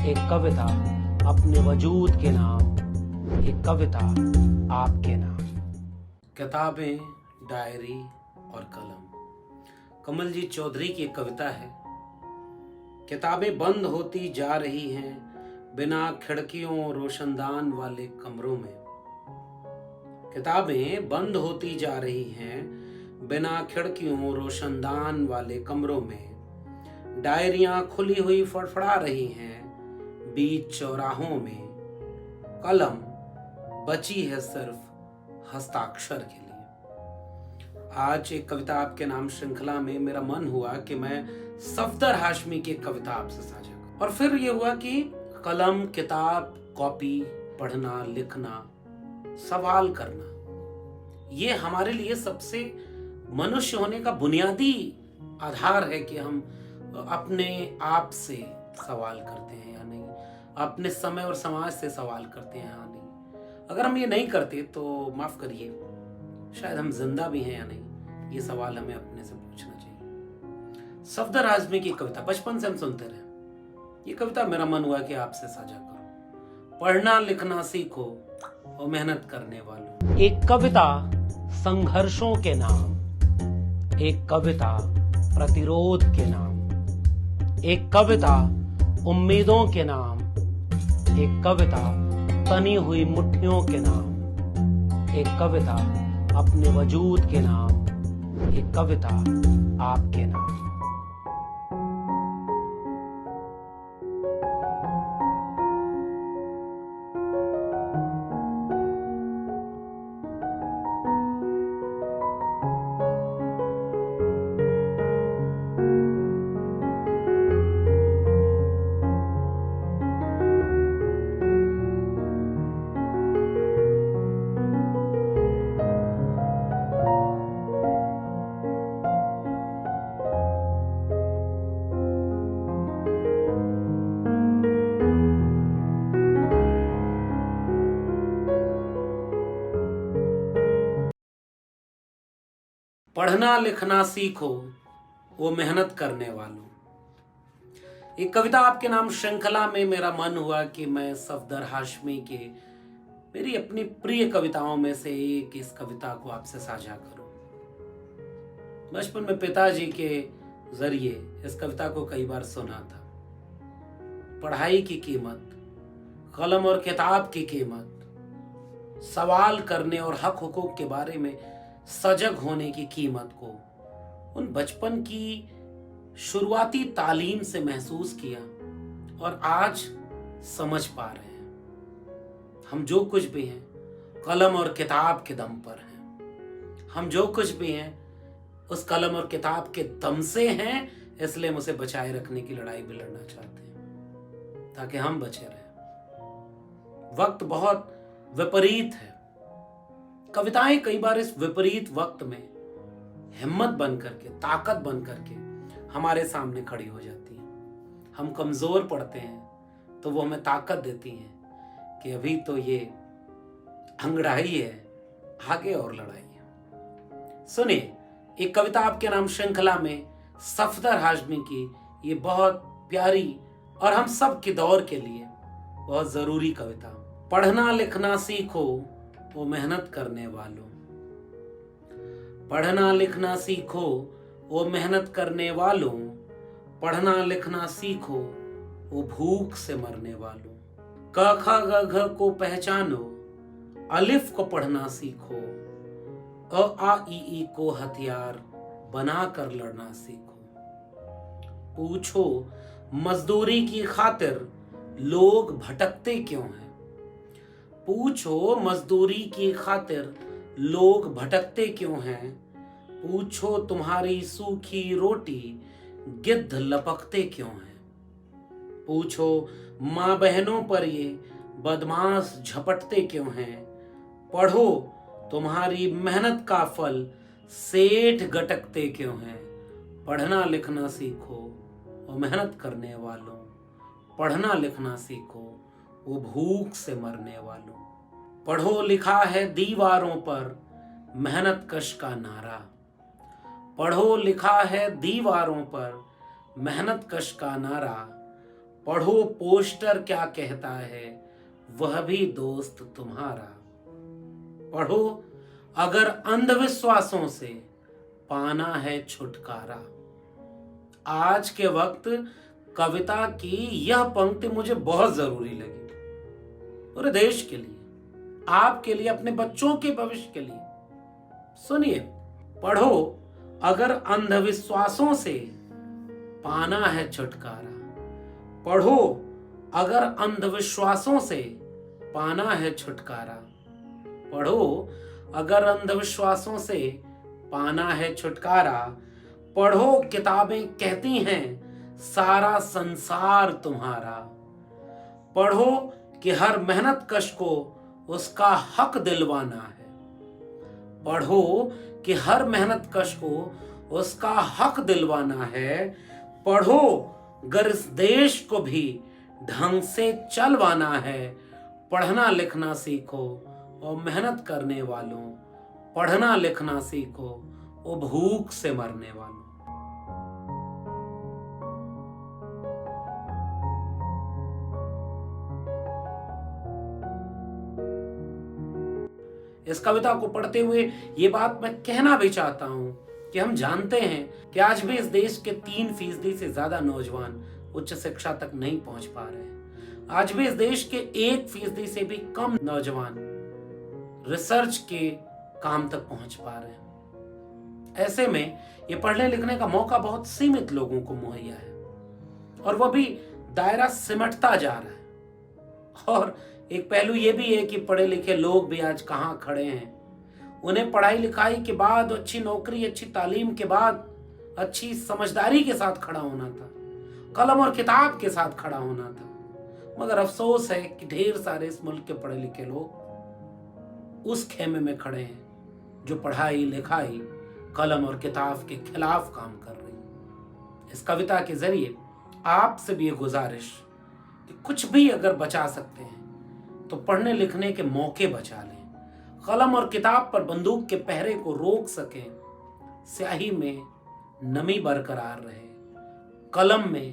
एक कविता अपने वजूद के नाम, एक कविता आपके नाम। किताबें, डायरी और कलम। कमलजीत चौधरी की एक कविता है। किताबें बंद होती जा रही हैं बिना खिड़कियों रोशनदान वाले कमरों में। किताबें बंद होती जा रही हैं बिना खिड़कियों रोशनदान वाले कमरों में। डायरियां खुली हुई फड़फड़ा रही हैं बीच चौराहों में। कलम बची है सिर्फ हस्ताक्षर के लिए। आज एक कविता आपके नाम श्रृंखला में मेरा मन हुआ कि मैं सफदर हाशमी की एक कविता आपसे साझा करूं। और फिर यह हुआ कि कलम, किताब, कॉपी, पढ़ना, लिखना, सवाल करना, ये हमारे लिए सबसे मनुष्य होने का बुनियादी आधार है कि हम अपने आप से सवाल करते हैं या नहीं, अपने समय और समाज से सवाल करते हैं या नहीं। अगर हम ये नहीं करते तो माफ करिए, शायद हम जिंदा भी हैं या नहीं, ये सवाल हमें अपने से पूछना चाहिए। सफदर आजमी की कविता बचपन से हम सुनते रहे। ये कविता मेरा मन हुआ कि आपसे साझा करूं। पढ़ना लिखना सीखो और मेहनत करने वालों। एक कविता संघर्षों के नाम, एक कविता प्रतिरोध के नाम, एक कविता उम्मीदों के नाम, एक कविता तनी हुई मुट्ठियों के नाम, एक कविता अपने वजूद के नाम, एक कविता आपके नाम। पढ़ना लिखना सीखो वो मेहनत करने वालों। एक कविता आपके नाम श्रृंखला में मेरा मन हुआ कि मैं सफदर हाशमी के मेरी अपनी प्रिय कविताओं में से एक इस कविता को आपसे साझा करूं। बचपन में पिताजी के जरिए इस कविता को कई बार सुना था। पढ़ाई की कीमत, कलम और किताब की कीमत, सवाल करने और हक हुकूक के बारे में सजग होने की कीमत को उन बचपन की शुरुआती तालीम से महसूस किया और आज समझ पा रहे हैं। हम जो कुछ भी हैं कलम और किताब के दम पर हैं। हम जो कुछ भी हैं उस कलम और किताब के दम से हैं, इसलिए हम उसे बचाए रखने की लड़ाई भी लड़ना चाहते हैं ताकि हम बचे रहें। वक्त बहुत विपरीत है। कविताएं कई बार इस विपरीत वक्त में हिम्मत बन करके, ताकत बन करके हमारे सामने खड़ी हो जाती हैं। हम कमजोर पड़ते हैं तो वो हमें ताकत देती हैं कि अभी तो ये अंगड़ाई है, आगे और लड़ाई है। सुनिए, एक कविता आपके नाम श्रृंखला में सफदर हाशमी की ये बहुत प्यारी और हम सब के दौर के लिए बहुत जरूरी कविता। पढ़ना लिखना सीखो वो मेहनत करने वालों। पढ़ना लिखना सीखो वो मेहनत करने वालों। पढ़ना लिखना सीखो वो भूख से मरने वालों। क ख ग घ को पहचानो, अलिफ को पढ़ना सीखो। अ आ इ ई को हथियार बना कर लड़ना सीखो। पूछो मजदूरी की खातिर लोग भटकते क्यों हैं। पूछो मजदूरी की खातिर लोग भटकते क्यों हैं। पूछो तुम्हारी सूखी रोटी गिद्ध लपकते क्यों हैं। पूछो माँ बहनों पर ये बदमाश झपटते क्यों हैं। पढ़ो तुम्हारी मेहनत का फल सेठ गटकते क्यों हैं। पढ़ना लिखना सीखो वो मेहनत करने वालों। पढ़ना लिखना सीखो वो भूख से मरने वालों। पढ़ो लिखा है दीवारों पर मेहनत कश का नारा। पढ़ो लिखा है दीवारों पर मेहनत कश का नारा। पढ़ो पोस्टर क्या कहता है, वह भी दोस्त तुम्हारा। पढ़ो अगर अंधविश्वासों से पाना है छुटकारा। आज के वक्त कविता की यह पंक्ति मुझे बहुत जरूरी लगी, पूरे देश के लिए, आपके लिए, अपने बच्चों के भविष्य के लिए। सुनिए, पढ़ो अगर अंधविश्वासों से पाना है छुटकारा। पढ़ो अगर अंधविश्वासों से पाना है छुटकारा। पढ़ो अगर अंधविश्वासों से पाना है छुटकारा। पढ़ो किताबें कहती हैं सारा संसार तुम्हारा। पढ़ो कि हर मेहनत कश को उसका हक दिलवाना है। पढ़ो कि हर मेहनत कश को उसका हक दिलवाना है। पढ़ो अगर इस देश को भी ढंग से चलवाना है। पढ़ना लिखना सीखो और मेहनत करने वालों, पढ़ना लिखना सीखो और भूख से मरने वालों। इस कविता को पढ़ते हुए ये बात मैं कहना भी चाहता हूं कि हम जानते हैं कि आज भी इस देश के 3% से ज्यादा नौजवान उच्च शिक्षा तक नहीं पहुंच पा रहे हैं। आज भी इस देश के 1% से भी कम नौजवान रिसर्च के काम तक पहुंच पा रहे हैं। ऐसे में ये पढ़ने लिखने का मौका बहुत सीमित लोगों को मुहैया है और वह भी दायरा सिमटता जा रहा है। और एक पहलू ये भी है कि पढ़े लिखे लोग भी आज कहां खड़े हैं। उन्हें पढ़ाई लिखाई के बाद, अच्छी नौकरी, अच्छी तालीम के बाद अच्छी समझदारी के साथ खड़ा होना था, कलम और किताब के साथ खड़ा होना था। मगर अफसोस है कि ढेर सारे इस मुल्क के पढ़े लिखे लोग उस खेमे में खड़े हैं जो पढ़ाई लिखाई, कलम और किताब के खिलाफ काम कर रही है। इस कविता के जरिए आपसे भी ये गुजारिश कि कुछ भी अगर बचा सकते हैं तो पढ़ने लिखने के मौके बचा लें। कलम और किताब पर बंदूक के पहरे को रोक सकें, स्याही में नमी बरकरार रहे, कलम में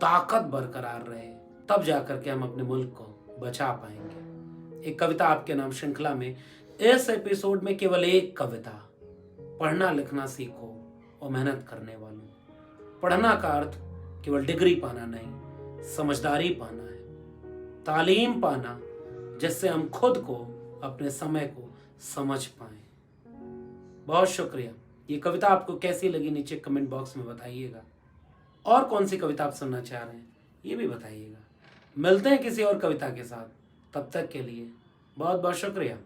ताकत बरकरार रहे, तब जाकर के हम अपने मुल्क को बचा पाएंगे। एक कविता आपके नाम श्रृंखला में इस एपिसोड में केवल एक कविता, पढ़ना लिखना सीखो और मेहनत करने वालों। पढ़ना का अर्थ केवल डिग्री पाना नहीं, समझदारी पाना है, तालीम पाना जिससे हम खुद को, अपने समय को समझ पाए। बहुत शुक्रिया। ये कविता आपको कैसी लगी नीचे कमेंट बॉक्स में बताइएगा। और कौन सी कविता आप सुनना चाह रहे हैं ये भी बताइएगा। मिलते हैं किसी और कविता के साथ, तब तक के लिए बहुत बहुत शुक्रिया।